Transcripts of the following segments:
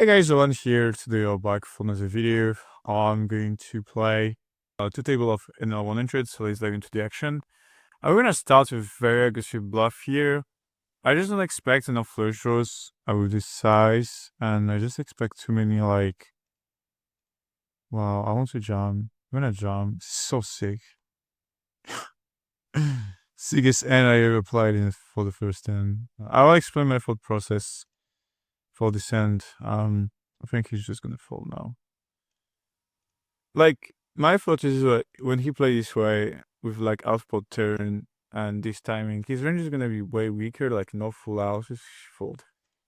Hey guys, Yolan here. Today I'm back for another video. I'm going to play two table of NL100, so let's dive into the action. I'm gonna start with very aggressive bluff here. I just don't expect enough flush draws with this size, and I just expect too many like... Wow, I want to jump. I'm gonna jump. So sick. Sickest end I ever played in for the first end. I'll explain my thought process for this end. I think he's just gonna fold now. Like, my thought is when he plays this way with like output turn and this timing, his range is gonna be way weaker, like no full house, just fold.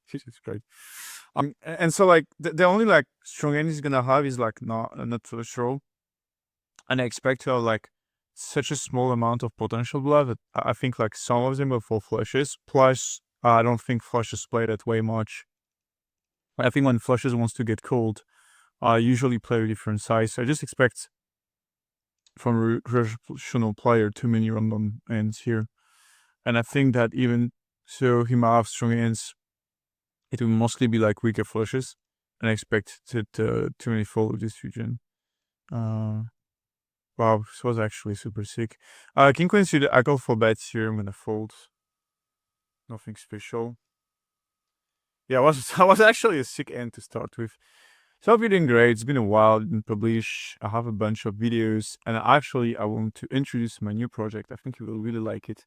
Jesus Christ. And so like the only like strong end he's gonna have is like not flush draw. And I expect to have like such a small amount of potential bluff that I think like some of them will fall flushes. Plus, I don't think flushes play that way much. I think when flushes wants to get called, I usually play a different size. So I just expect from a recreational player too many random ends here. And I think that even so he might have strong ends, it will mostly be like weaker flushes. And I expect to too many fold with this region. Wow, this was actually super sick. King Queen suited, I go for bets here. I'm gonna fold. Nothing special. Yeah, that was actually a sick end to start with. So I hope you're doing great. It's been a while, didn't publish. I have a bunch of videos, and actually I want to introduce my new project. I think you will really like it.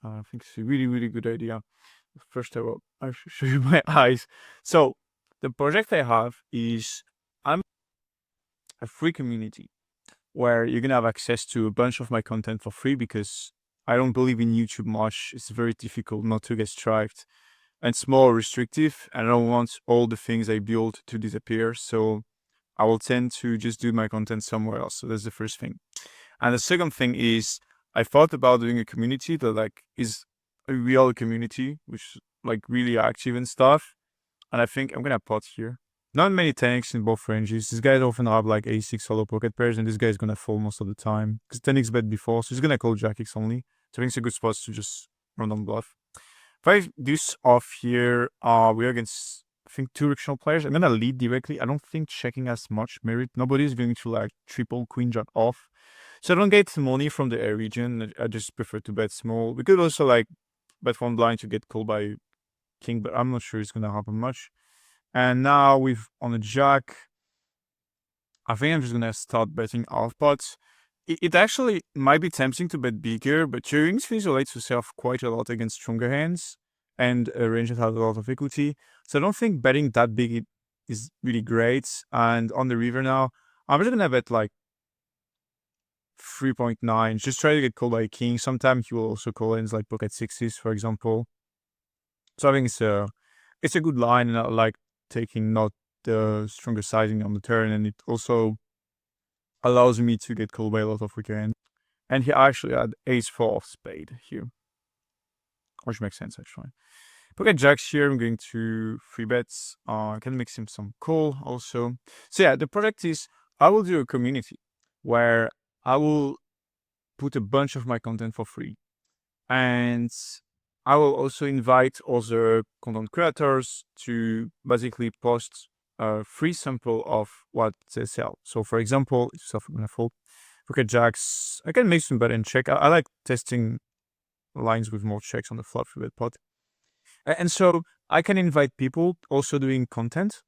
I think it's a really, really good idea. First I should show you my eyes. So the project I have is I'm a free community where you're gonna have access to a bunch of my content for free because I don't believe in YouTube much. It's very difficult not to get striked. And it's more restrictive, and I don't want all the things I built to disappear. So I will tend to just do my content somewhere else. So that's the first thing. And the second thing is I thought about doing a community that like is a real community, which like really active and stuff. And I think I'm gonna pot here. Not many tanks in both ranges. These guys often have like a6 solo pocket pairs, and this guy is gonna fold most of the time. Because 10x bet before, so he's gonna call Jack X only. So I think it's a good spot to just run on bluff. If I deuce off here, we're against I think two recreational players. I'm gonna lead directly. I don't think checking has much merit. Nobody's going to like triple queen jack off. So I don't get money from the air region. I just prefer to bet small. We could also like bet one blind to get called by king, but I'm not sure it's gonna happen much. And now with on a jack, I think I'm just gonna start betting half pots. It actually might be tempting to bet bigger, but your rings visualites yourself quite a lot against stronger hands and a range that has a lot of equity. So I don't think betting that big is really great. And on the river now, I'm just gonna bet like 3.9. Just try to get called by a king. Sometimes he will also call ends like pocket sixes, for example. So I think it's a good line, and I like taking not the stronger sizing on the turn, and it also allows me to get called by a lot of weaker hands. And he actually had ace-4 of spade here, which makes sense actually. Pocket jacks here, I'm going to 3-bets. I can mix him some call also. So yeah, the project is I will do a community where I will put a bunch of my content for free. And I will also invite other content creators to basically post a free sample of what they sell. So for example, if I'm gonna fold pocket jacks, I can make some bet and check. I like testing lines with more checks on the flop with pot. And so I can invite people also doing content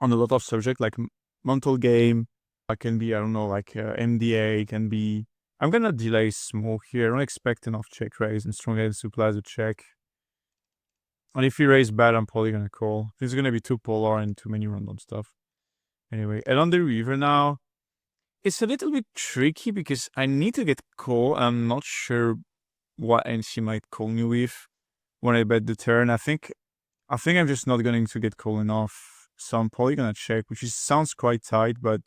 on a lot of subject like mental game. I can be, I don't know, like MDA, can be... I'm gonna delay small here. I don't expect enough check raise and strong head supplies a check. And if he raise bad, I'm probably gonna call. This is gonna be too polar and too many random stuff. Anyway, and on the river now, it's a little bit tricky because I need to get call. I'm not sure what end she might call me with when I bet the turn. I think I'm just not going to get call enough. So I'm probably gonna check, which sounds quite tight, but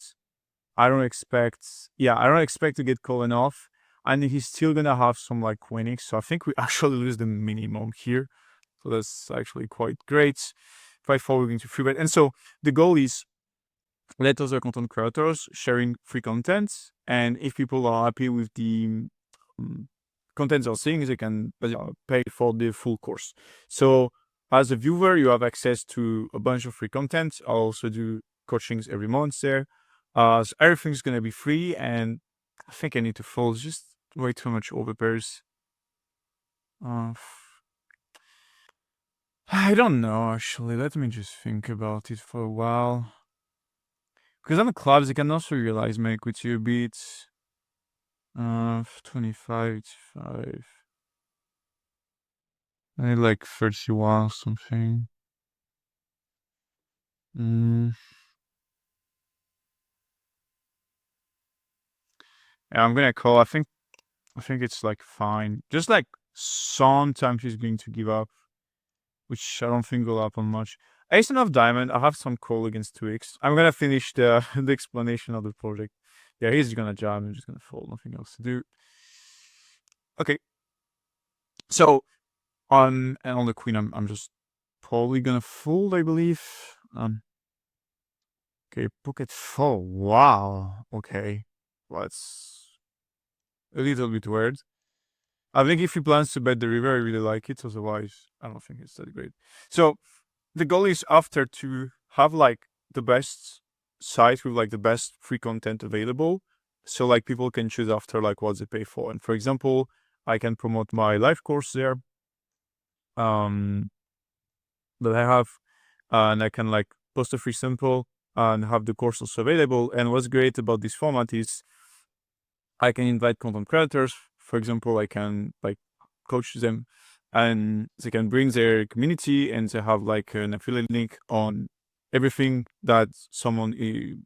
I don't expect to get call enough. And he's still gonna have some like winning. So I think we actually lose the minimum here. So that's actually quite great. 5-4, we're going to free bet. And so the goal is let other content creators sharing free content. And if people are happy with the content they're seeing, they can pay for the full course. So as a viewer, you have access to a bunch of free content. I'll also do coachings every month there. So everything's gonna be free, and I think I need to fold just way too much overpairs. I don't know, actually. Let me just think about it for a while. Because on the clubs, you can also realize my equity a bit. 25, 5. I need like 31 or something. Yeah, I'm gonna call. I think it's like fine. Just like sometimes he's going to give up, which I don't think will happen much. Ace of diamond. I have some call against 2x. I'm gonna finish the the explanation of the project. Yeah, he's gonna jam. I'm just gonna fold. Nothing else to do. Okay. So and on the queen, I'm just probably gonna fold. I believe. Okay, pocket 4. Wow. Okay, well, that's a little bit weird. I think if he plans to bet the river, I really like it. Otherwise, I don't think it's that great. So the goal is after to have like the best site with like the best free content available. So like people can choose after like what they pay for. And for example, I can promote my live course there. That I have, and I can like post a free sample and have the course also available. And what's great about this format is I can invite content creators. For example, I can like coach them and they can bring their community and they have like an affiliate link on everything that someone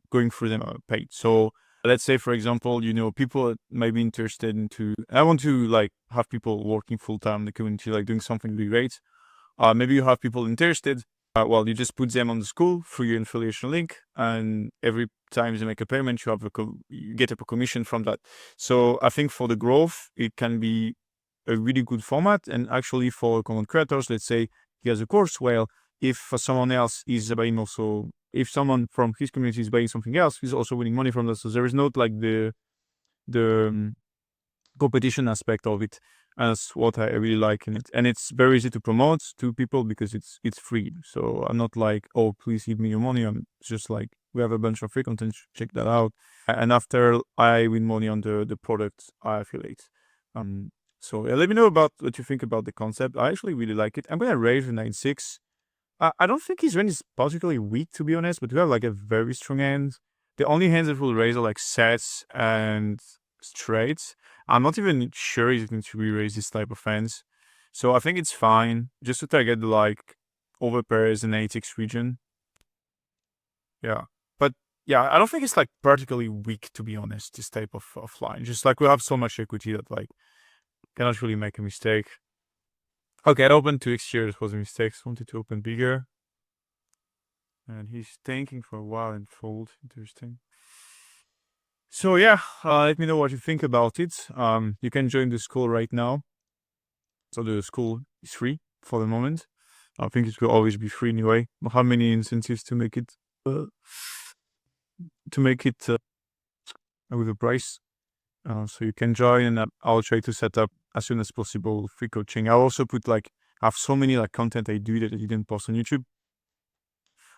going through them paid. So let's say, for example, people might be interested into, I want to like have people working full time in the community, like doing something really great. Maybe you have people interested. Well, you just put them on the school through your affiliation link, and every time you make a payment, you get a commission from that. So I think for the growth, it can be a really good format. And actually, for content creators, let's say he has a course. Well, if someone else is buying also, if someone from his community is buying something else, he's also winning money from that. So there is not like the competition aspect of it as what I really like in it. And it's very easy to promote to people because it's free. So I'm not like, oh, please give me your money. I'm just like, we have a bunch of free content, check that out. And after I win money on the product I affiliate. So yeah, let me know about what you think about the concept. I actually really like it. I'm gonna raise the 9-6. I don't think his range is particularly weak, to be honest, but we have like a very strong hand. The only hands that will raise are like sets and straights. I'm not even sure he's going to re-raise this type of hands. So I think it's fine, just to target the like overpairs in 8x region. Yeah. But yeah, I don't think it's like particularly weak, to be honest, this type of line. Just like we have so much equity that like cannot really make a mistake. Okay, I opened 2x here. This was a mistake. So I wanted to open bigger. And he's tanking for a while and fold. Interesting. So yeah, let me know what you think about it. You can join the school right now. So the school is free for the moment. I think it will always be free anyway. How many incentives to make it with a price? So you can join, and I'll try to set up as soon as possible free coaching. I'll also put like, I have so many like content I do that I didn't post on YouTube.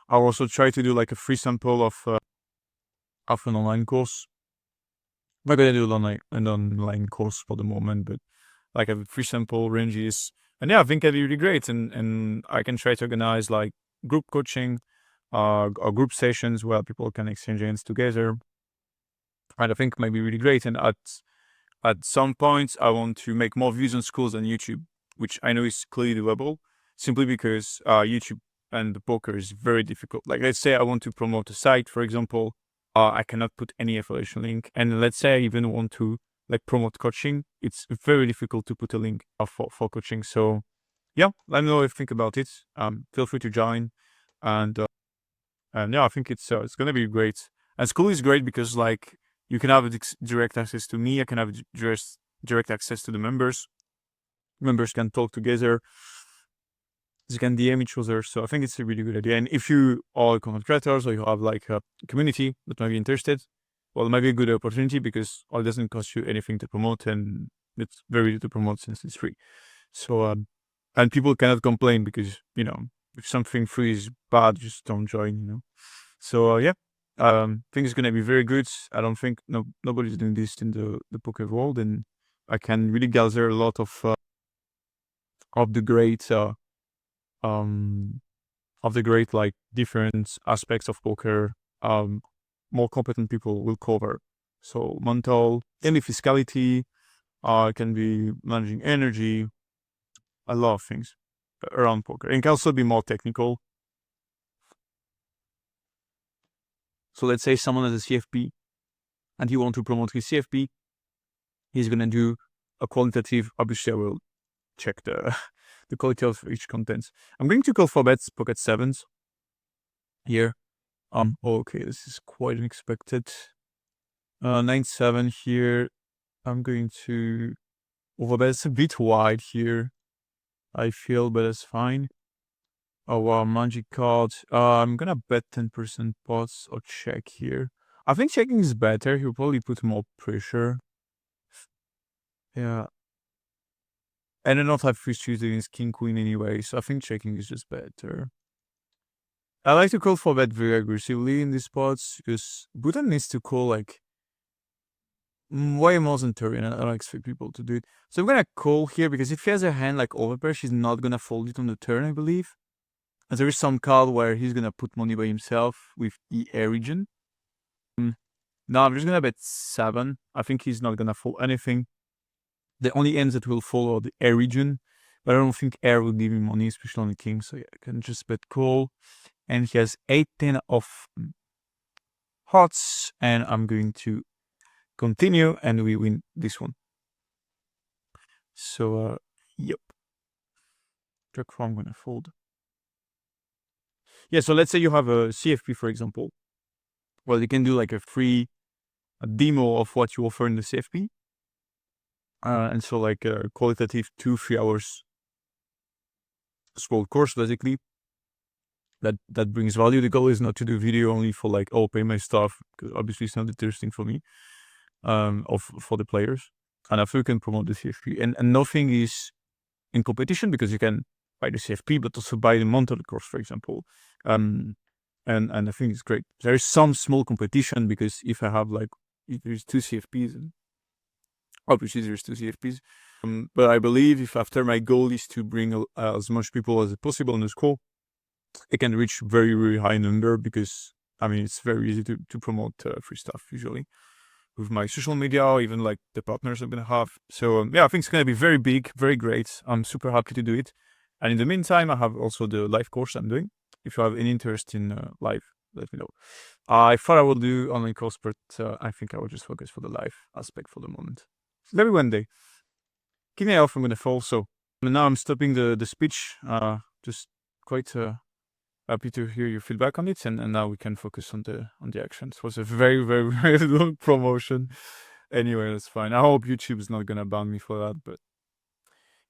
I'll also try to do like a free sample of an online course. I'm not gonna do an online course for the moment, but like a free sample ranges. And yeah, I think that'd be really great. And I can try to organize like group coaching, or group sessions where people can exchange hands together. And I think might be really great. And at some point, I want to make more views on schools on YouTube, which I know is clearly doable, simply because YouTube and the poker is very difficult. Like, let's say I want to promote a site, for example, I cannot put any affiliation link. And let's say I even want to like promote coaching, it's very difficult to put a link for coaching. So yeah, let me know what you think about it. Feel free to join, and yeah, I think it's gonna be great. And school is great because like you can have direct access to me. I can have direct access to the members. Members can talk together. They can DM each other. So I think it's a really good idea. And if you are content creators or you have like a community that might be interested, well, it might be a good opportunity because it doesn't cost you anything to promote, and it's very easy to promote since it's free. So And people cannot complain because, if something free is bad, just don't join. So yeah, I think it's gonna be very good. I don't think nobody's doing this in the poker world, and I can really gather a lot of the great um of the great like different aspects of poker. More competent people will cover. So mental, any fiscality, can be managing energy, a lot of things around poker. And can also be more technical. So let's say someone has a CFP and he wants to promote his CFP, he's gonna do a qualitative. Obviously, I will check the the quality of each content. I'm going to call for bets pocket sevens here. Okay, this is quite unexpected. 9-7 here. I'm going to overbet. It's a bit wide here, I feel, but that's fine. Oh wow, magic card. I'm gonna bet 10% pots or check here. I think checking is better. He'll probably put more pressure. Yeah. And I don't have free streets against king queen anyway, so I think checking is just better. I like to call for bet very aggressively in these spots because Bhutan needs to call like way more than 30, and I don't expect people to do it. So I'm gonna call here because if he has a hand like overpair, she's not gonna fold it on the turn, I believe. And there is some card where he's gonna put money by himself with the air region. No, I'm just gonna bet 7. I think he's not gonna fold anything. The only hands that will follow the air region, but I don't think air will give him money, especially on the king. So yeah, I can just bet call. And he has 8-10 of hearts, and I'm going to continue, and we win this one. So yep. Check how I'm gonna fold. Yeah, so let's say you have a CFP, for example. Well, you can do like a free demo of what you offer in the CFP. And so like a qualitative 2-3 hours small course, basically. That brings value. The goal is not to do video only for like, oh, pay my stuff, because obviously it's not interesting for me, for the players. And after you can promote the CFP. And nothing is in competition because you can buy the CFP, but also buy the monthly course, for example. And I think it's great. There is some small competition because if there's 2 CFPs, and obviously there's 2 CFPs. But I believe if after my goal is to bring as much people as possible in the school, it can reach very, very high number because, I mean, it's very easy to promote free stuff usually with my social media or even like the partners I'm going to have. So yeah, I think it's going to be very big, very great. I'm super happy to do it. And in the meantime, I have also the live course I'm doing. If you have any interest in live, let me know. I thought I would do online course, but I think I will just focus for the live aspect for the moment. Maybe one day. Keep me off, I'm going to fall. So now I'm stopping the speech. Just quite happy to hear your feedback on it, and now we can focus on the actions. It was a very, very, very long promotion. Anyway, that's fine. I hope YouTube is not gonna ban me for that, but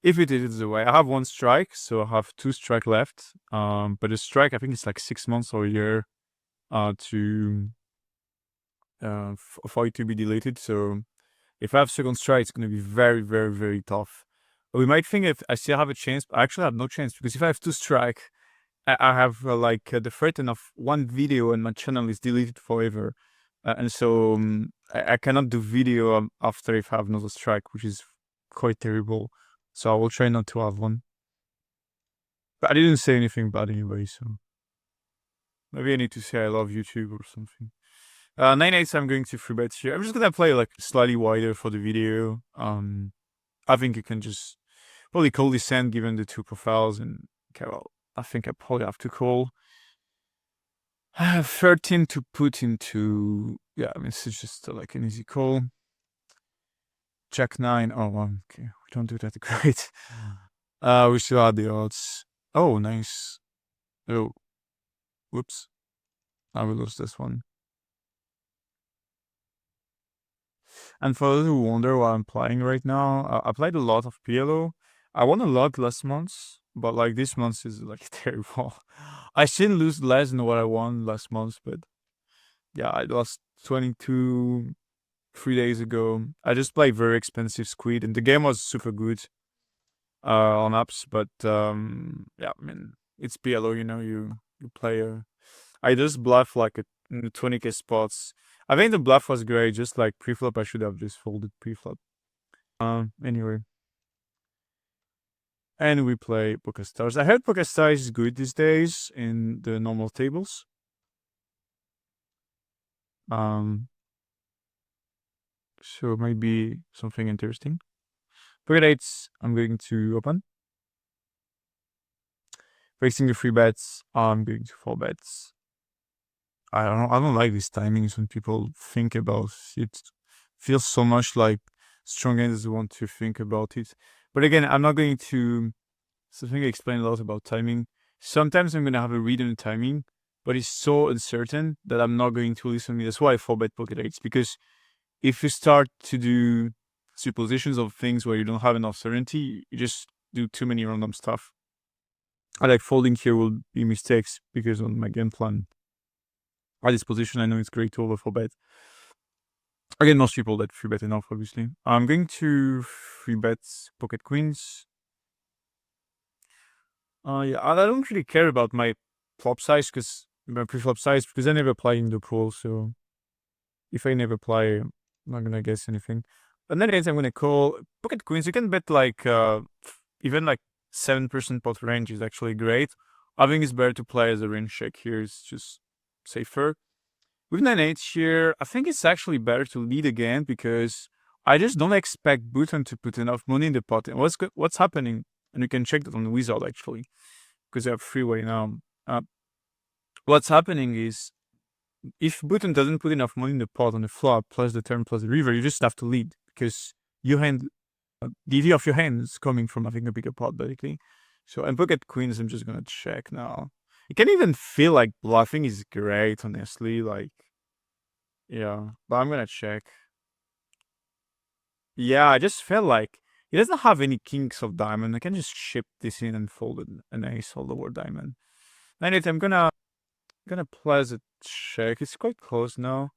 if it is, it's the way. I have 1 strike, so I have 2 strike left. But the strike, I think it's like 6 months or a year, to for it to be deleted. So if I have second strike, it's gonna be very, very, very tough. But we might think if I still have a chance, but I actually have no chance because if I have 2 strike, I have the threat of 1 video and my channel is deleted forever. And so I cannot do video after if I have another strike, which is quite terrible. So I will try not to have one. But I didn't say anything bad anyway, so maybe I need to say I love YouTube or something. 9-8, I'm going to free bet here. I'm just gonna play like slightly wider for the video. I think you can just probably call this hand given the 2 profiles, and okay, well, I think I probably have to call. I have 13 to put into. Yeah, I mean, it's just like an easy call. Jack 9. Oh, okay. We don't do that great. We still add the odds. Oh, nice. Oh, whoops. I will lose this one. And for those who wonder why I'm playing right now, I played a lot of PLO. I won a lot last month, but like this month is like terrible. I still lose less than what I won last month, but yeah, I lost 22 3 days ago. I just played very expensive squid, and the game was super good. on apps, but yeah, I mean it's PLO, you play I just bluff like in the 20k spots. I think the bluff was great, just like preflop I should have just folded preflop. Anyway. And we play Poker Stars. I heard Poker Stars is good these days in the normal tables. Um so it might be something interesting. Poker eights, I'm going to open. Facing the free bets, I'm going to four bets. I don't like these timings when people think about it. Feels so much like strong ends want to think about it. But again, I'm not going to. Something I explain a lot about timing. Sometimes I'm gonna have a read on the timing, but it's so uncertain that I'm not going to listen to it. That's why I 4-bet pocket eights, because if you start to do suppositions of things where you don't have enough certainty, you just do too many random stuff. I like folding here will be mistakes because on my game plan at this position I know it's great to over 4-bet. Again, most people that 3-bet enough, obviously. I'm going to 3-bet pocket queens. Yeah, I don't really care about my flop size my pre-flop size because I never play in the pool. So if I never play, I'm not gonna guess anything. And then I'm gonna call pocket queens. You can bet like even like 7% pot range is actually great. I think it's better to play as a range check here. It's just safer. With 9-8 here, I think it's actually better to lead again because I just don't expect Button to put enough money in the pot. And what's happening? And you can check that on the wizard actually, because I have freeway now. What's happening is if Button doesn't put enough money in the pot on the flop plus the turn plus the river, you just have to lead because your hand, the idea of your hand is coming from having a bigger pot basically. So and pocket queens, I'm just gonna check now. You can even feel like bluffing is great, honestly. Like, yeah, but I'm gonna check. Yeah, I just felt like he doesn't have any kings of diamond. I can just ship this in and fold an ace all over diamond. And I'm gonna place a check. It's quite close now.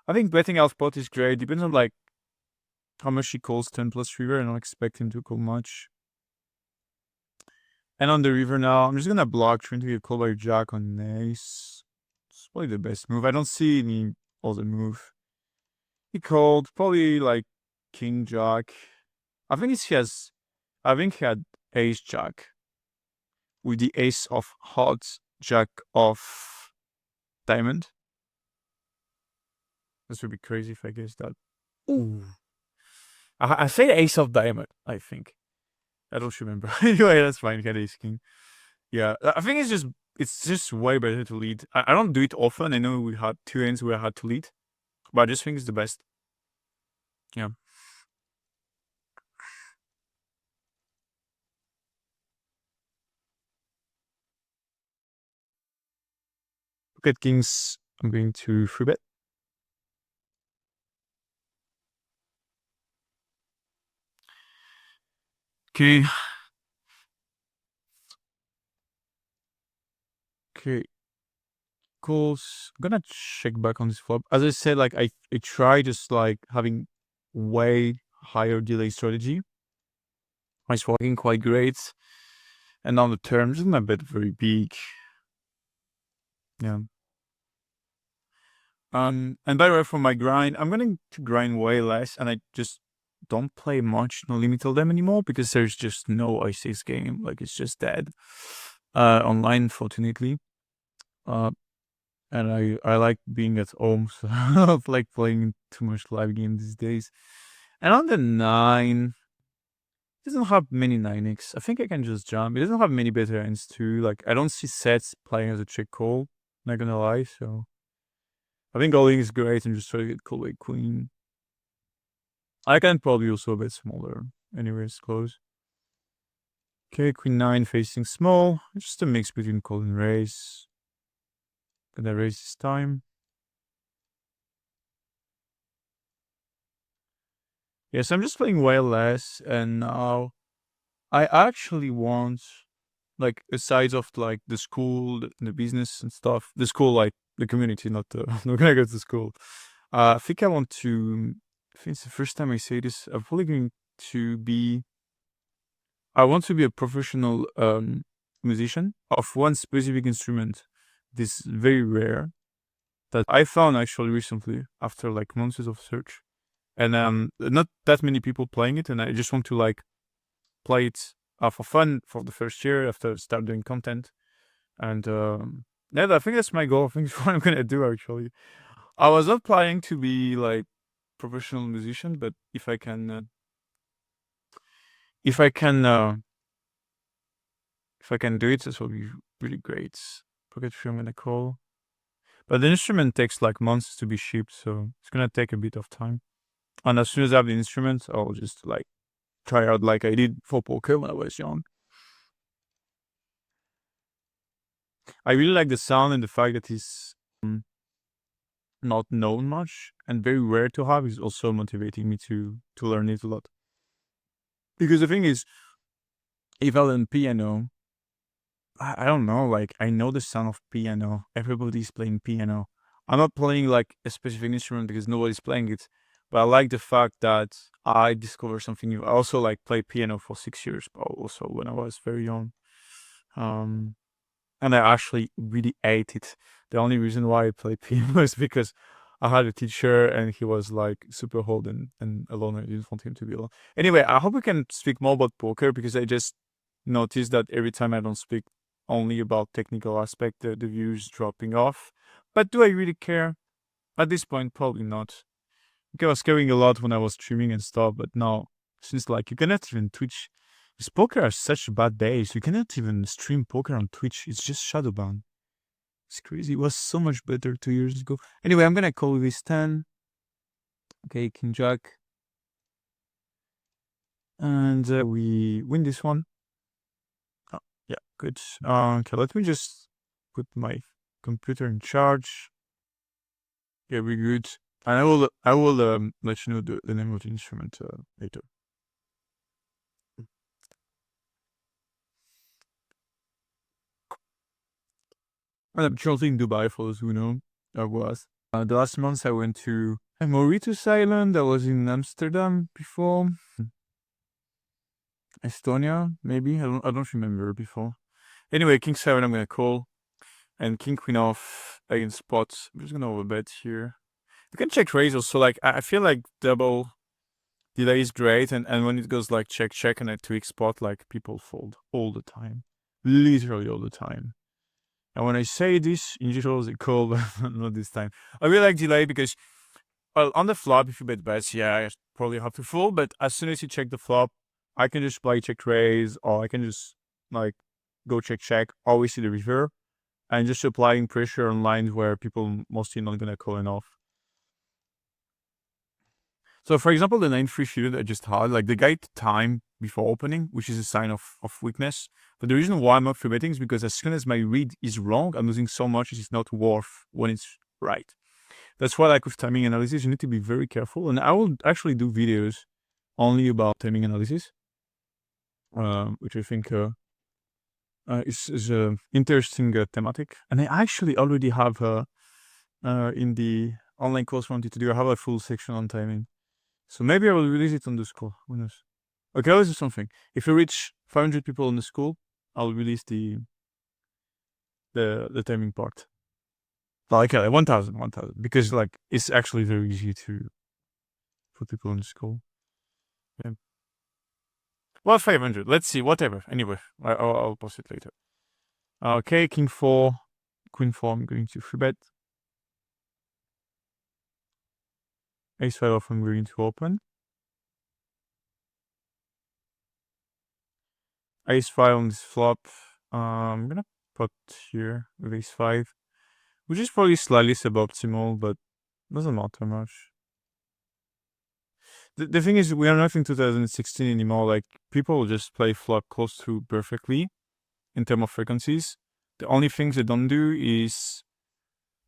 I think betting out pot is great. Depends on like how much he calls 10 plus river. I don't expect him to call much. And on the river now, I'm just gonna block trying to get called by jack on ace. It's probably the best move. I don't see any other move. He called probably like king jack. I think he had ace jack with the ace of hearts, jack of diamond. This would be crazy if I guess that. Ooh. I say ace of diamond, I think. I don't remember. Anyway, that's fine. Get ace king. Yeah, I think it's just way better to lead. I don't do it often. I know we had 2 ends where I had to lead, but I just think it's the best. Yeah. Pocket kings, I'm going to 3-bet. Okay. Okay. Calls. I'm gonna check back on this flop. As I said, like I try just like having way higher delay strategy. It's working quite great. And on the turn, just gonna bet very big. Yeah. And by the way, for my grind, I'm going to grind way less, and I just don't play much No Limit Till Them anymore because there's just no ICS game. Like it's just dead. Online, fortunately. And I like being at home, so I don't like playing too much live game these days. And on the 9, it doesn't have many 9x. I think I can just jump. It doesn't have many better ends too. Like I don't see sets playing as a check call. Not gonna lie, so I think all-in is great and just try to get called by queen. I can probably also a bit smaller. Anyways, close. Okay, queen 9 facing small. Just a mix between call and raise. Gonna raise this time. Yes, I'm just playing way less, and now I actually want like aside of like the school, the business and stuff. The school, like the community, not the I'm not gonna go to school. I think I want to. I think it's the first time I say this. I'm probably going to be I want to be a professional musician of one specific instrument. This is very rare that I found actually recently after like months of search, and not that many people playing it, and I just want to like play it for fun for the first year after start doing content, and yeah, I think that's my goal. I think it's what I'm gonna do actually. I was not planning to be like professional musician, but if I can if I can do it, this will be really great. Pocket film and a call. But the instrument takes like months to be shipped, so it's gonna take a bit of time. And as soon as I have the instrument, I'll just like try out like I did for poker when I was young. I really like the sound and the fact that it's not known much and very rare to have is also motivating me to learn it a lot. Because the thing is, if I learn piano, I don't know, like I know the sound of piano. Everybody's playing piano. I'm not playing like a specific instrument because nobody's playing it, but I like the fact that I discover something new. I also like play piano for 6 years, but also when I was very young. Um, and I actually really hate it. The only reason why I play piano is because I had a teacher and he was like super old and alone. I didn't want him to be alone. Anyway, I hope we can speak more about poker because I just noticed that every time I don't speak only about technical aspect, the views dropping off. But do I really care? At this point, probably not. Because I was caring a lot when I was streaming and stuff, but now, since like you cannot even Twitch, this poker has such a bad base, you cannot even stream poker on Twitch. It's just shadowban. It's crazy. It was so much better 2 years ago. Anyway, I'm gonna call this 10. Okay, King Jack. And we win this one. Oh, yeah, good. Okay, let me just put my computer in charge. Yeah, we're good. And I will let you know the name of the instrument later. And I'm currently in Dubai for those who know. I was. The last month I went to Mauritius Island. I was in Amsterdam before. Estonia, maybe. I don't remember before. Anyway, King 7 I'm gonna call. And King Queen off against spots. I'm just gonna overbet here. You can check raise also. Like I feel like double delay is great, and when it goes like check check and a tweak spot, like people fold all the time, literally all the time. And when I say this, in general, they call, but not this time. I really like delay because, well, on the flop, if you bet bets, yeah, I probably have to fold. But as soon as you check the flop, I can just play check raise, or I can just like go check check. Always see the river, and just applying pressure on lines where people mostly not gonna call enough. So, for example, the 9-3 suited I just had, like the guy time before opening, which is a sign of weakness. But the reason why I'm not free betting is because as soon as my read is wrong, I'm losing so much it's not worth when it's right. That's why, like with timing analysis, you need to be very careful. And I will actually do videos only about timing analysis, which I think is a interesting thematic. And I actually already have in the online course I wanted to do, I have a full section on timing. So maybe I will release it on the school. Who knows? Okay, let's do something. If we reach 500 people in the school, I'll release the timing part. Like 1,000, because like it's actually very easy to put people in the school. Yeah. Well, 500. Let's see. Whatever. Anyway, I'll post it later. Okay, King 4, Queen 4. I'm going to free bet. Ace 5 off. I'm going to open. Ace 5 on this flop. I'm gonna put here with Ace 5, which is probably slightly suboptimal, but doesn't matter much. The thing is, we are not in 2016 anymore. Like people just play flop close to perfectly in terms of frequencies. The only things they don't do is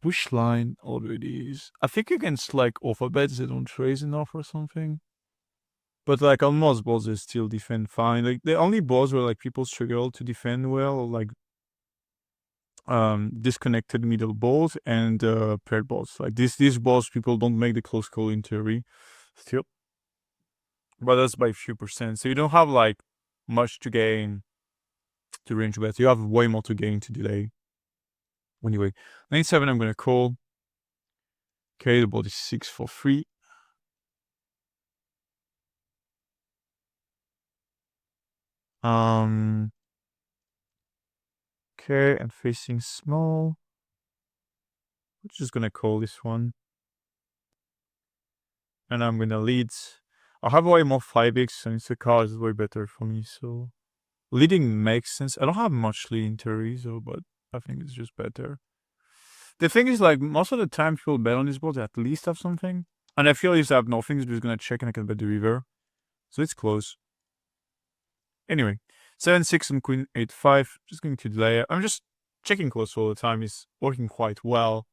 push line already is. I think against like overbets they don't raise enough or something. But like on most boards they still defend fine. Like the only boards where like people struggle to defend well, like disconnected middle balls and paired balls. Like these balls people don't make the close call in theory still. But that's by a few percent. So you don't have like much to gain to range bet. You have way more to gain to delay. Anyway, lane 7 I'm gonna call. Okay, the board is 6 for 3. Okay, and facing small. We're just gonna call this one. And I'm gonna lead. I have way more 5x and the card is way better for me, so leading makes sense. I don't have much leading to Rizzo, but I think it's just better. The thing is, like, most of the time people bet on this board, they at least have something. And I feel if they have nothing, they're just gonna check and I can bet the river. So it's close. Anyway, 7-6 and queen 8-5. Just going to delay it. I'm just checking close all the time. It's working quite well.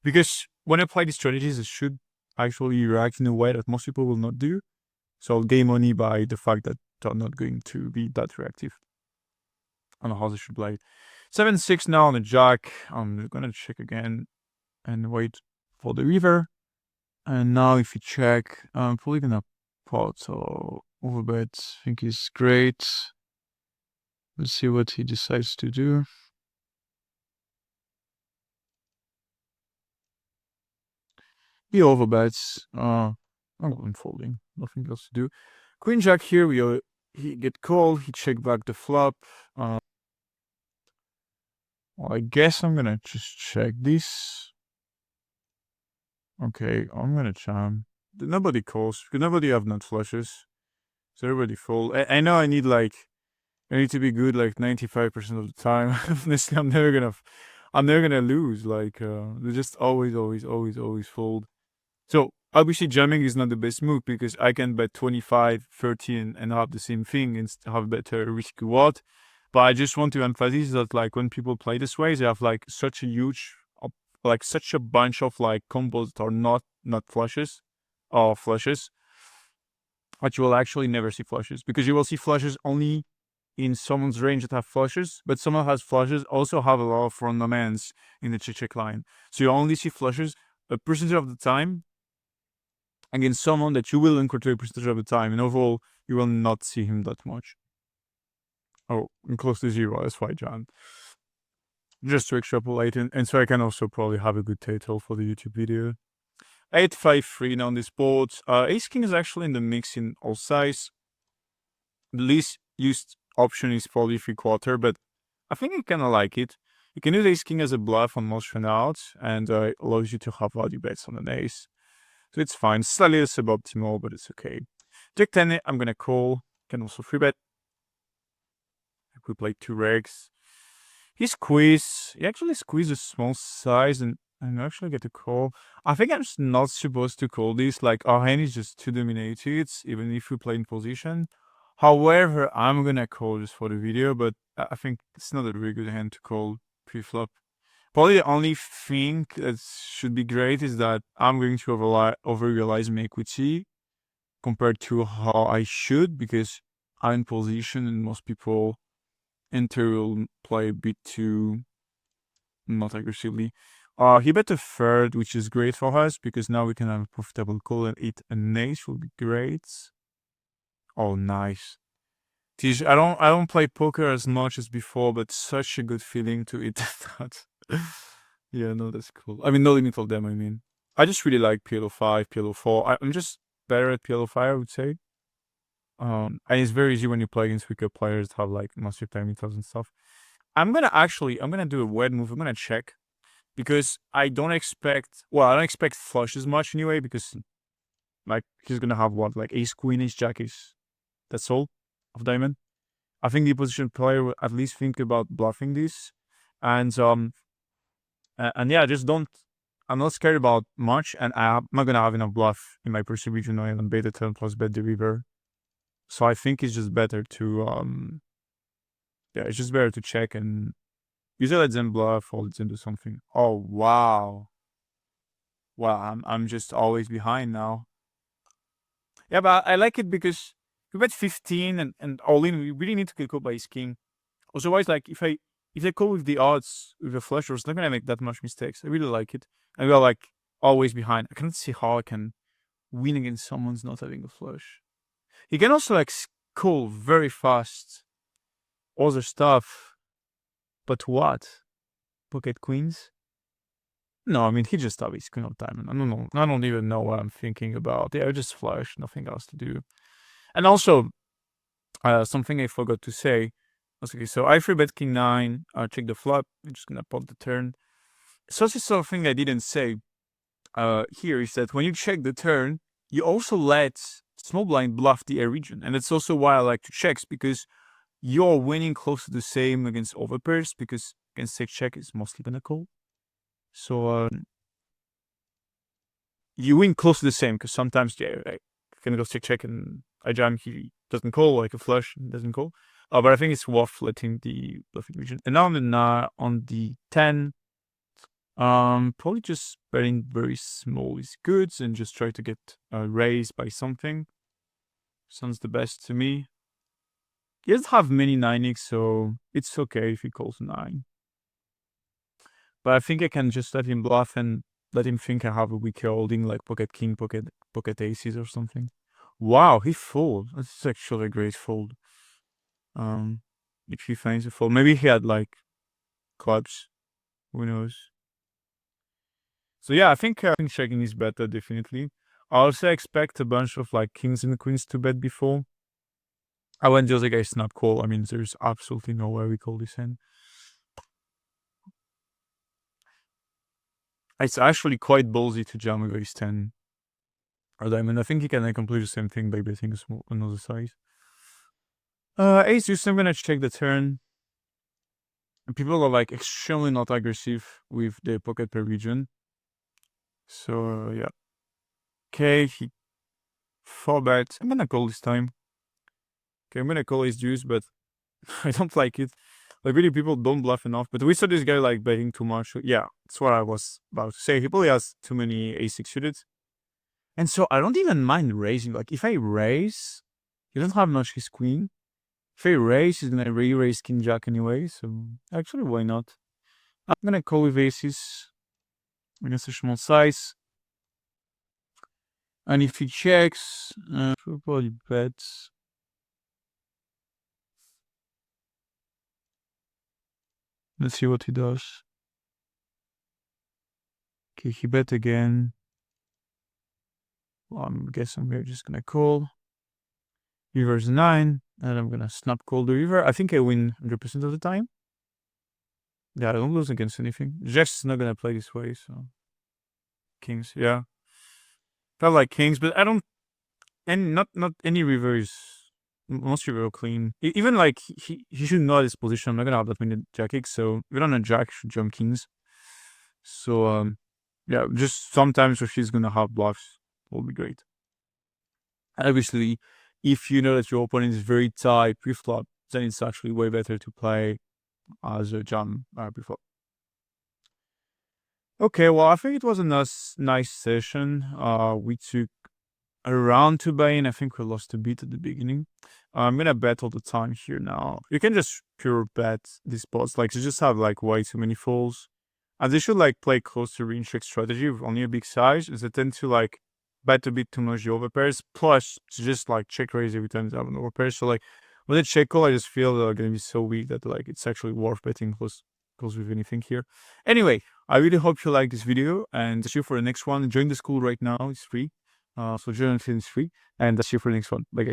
Because when I play these strategies, it should actually react in a way that most people will not do. So I'll gain money by the fact that they're not going to be that reactive. I don't know how they should play. 7-6 now on the jack. I'm gonna check again and wait for the river. And now if you check, I'm probably gonna pot or overbet. I think he's great. Let's see what he decides to do. He overbets. I'm going folding. Nothing else to do. Queen jack here. He get called. He check back the flop. Well, I guess I'm gonna just check this. Okay, I'm gonna jam. Nobody calls because nobody have nut flushes, so everybody fold. I know I need to be good like 95% of the time. Honestly, I'm never gonna lose. Like they just always fold. So obviously jamming is not the best move because I can bet 25, 30 and have the same thing and have better risk reward. But I just want to emphasize that like when people play this way, they have like such a huge, like such a bunch of like combos that are not flushes or flushes, but you will actually never see flushes because you will see flushes only in someone's range that have flushes, but someone has flushes also have a lot of random in the check line. So you only see flushes a percentage of the time against someone that you will encounter a percentage of the time, and overall you will not see him that much. Oh, close to zero. That's why, John. Just to extrapolate, and so I can also probably have a good title for the YouTube video. 8-5-3 now on this board. Ace King is actually in the mix in all size. The least used option is probably 3/4, but I think I kind of like it. You can use Ace King as a bluff on most runouts, and it allows you to have value bets on an ace. So it's fine. Slightly suboptimal, but it's okay. Jack 10, I'm gonna call. Can also free bet. If we play 2 regs. He actually squeezed a small size and actually get a call. I think I'm just not supposed to call this. Like our hand is just too dominated, even if we play in position. However, I'm gonna call just for the video, but I think it's not a very good hand to call pre-flop. Probably the only thing that should be great is that I'm going to over-realize my equity compared to how I should because I'm in position and most people enter will play a bit too not aggressively. He bet a third, which is great for us because now we can have a profitable call and eat an ace will be great. Oh, nice. I don't play poker as much as before, but such a good feeling to eat that. Yeah, no, that's cool. I mean, no limit for them, I mean. I just really like PLO5, PLO4. I'm just better at PLO5, I would say. And it's very easy when you play against weaker players that have like massive time meters and stuff. I'm gonna do a weird move. I'm gonna check because I don't expect flush as much anyway because like he's gonna have what like ace queen ace jack ace. That's all of diamond. I think the position player will at least think about bluffing this, and yeah, just don't. I'm not scared about much, and I'm not gonna have enough bluff in my perception on beta 10 plus bet the river. So I think it's just better to yeah, it's just better to check and usually let them bluff or let them do something. Oh wow. Wow, I'm just always behind now. Yeah, but I like it because we bet 15 and all in. We really need to get called by his king. Otherwise, like if I call with the odds with a flush, we're not gonna make that much mistakes. I really like it, and we are like always behind. I cannot see how I can win against someone's not having a flush. He can also like call very fast, other stuff. But what? Pocket queens? No, I mean, he just obviously queen of diamond. I don't know. I don't even know what I'm thinking about. Yeah, just flush, nothing else to do. And also, something I forgot to say. Okay, so I free bet king 9. Check the flop. I'm just gonna pop the turn. So this is something I didn't say here is that when you check the turn, you also let small blind bluff the air region. And that's also why I like to checks, because you're winning close to the same against overpairs, because against check is mostly gonna call. So you win close to the same, because sometimes I can go check and I jam, he doesn't call, like a flush and doesn't call. But I think it's worth letting the bluffing region. And now on the 10, probably just betting very small is good, and just try to get raised by something. Sounds the best to me. He doesn't have many 9x, so it's okay if he calls 9. But I think I can just let him bluff and let him think I have a weaker holding, like pocket king, pocket aces or something. Wow, he fold. That's actually a great fold. If he finds a fold, maybe he had like clubs. Who knows? So yeah, I think checking is better, definitely. I also expect a bunch of like kings and queens to bet before. I went just like a snap call. I mean, there's absolutely no way we call this hand. It's actually quite ballsy to jam with ace 10 or diamond. I think he can complete the same thing by betting a small another size. Ace deuce, I'm gonna check the turn. And people are like extremely not aggressive with the pocket per region. So yeah. Okay, he 4 bets. I'm gonna call this time. Okay, I'm gonna call ace deuce, but I don't like it. Like, really, people don't bluff enough. But we saw this guy like betting too much. Yeah, that's what I was about to say. He probably has too many a6 suited. And so I don't even mind raising. Like, if I raise, he doesn't have much his queen. If I raise, he's gonna re-raise king jack anyway. So actually, why not? I'm gonna call with aces against a small size. And if he checks, we'll probably bet. Let's see what he does. Okay, he bet again. Well, I guess I'm just gonna call. River's 9, and I'm gonna snap call the river. I think I win 100% of the time. Yeah, I don't lose against anything. Jack's not gonna play this way, so kings, yeah. Felt like kings, but I don't. And not any river is. Most river are clean. Even like he should know his position. I'm not gonna have that many jack kicks, so even on a jack should jump kings. So yeah, just sometimes if she's gonna have bluffs, will be great. Obviously, if you know that your opponent is very tight pre-flop, then it's actually way better to play as a jam pre-flop. Okay, well, I think it was a nice session. We took a round to buy in. I think we lost a bit at the beginning. I'm gonna bet all the time here now. You can just pure bet these spots. Like, you just have like way too many folds. And they should like play close to range check strategy with only a big size, is they tend to like bet a bit too much the overpairs. Plus, to just like check raise every time they have an overpair. So like with a check call, I just feel they're gonna be so weak that like it's actually worth betting close with anything here. Anyway, I really hope you like this video, and see you for the next one. Join the school right now; it's free. So join it's free, and see you for the next one. Bye, guys.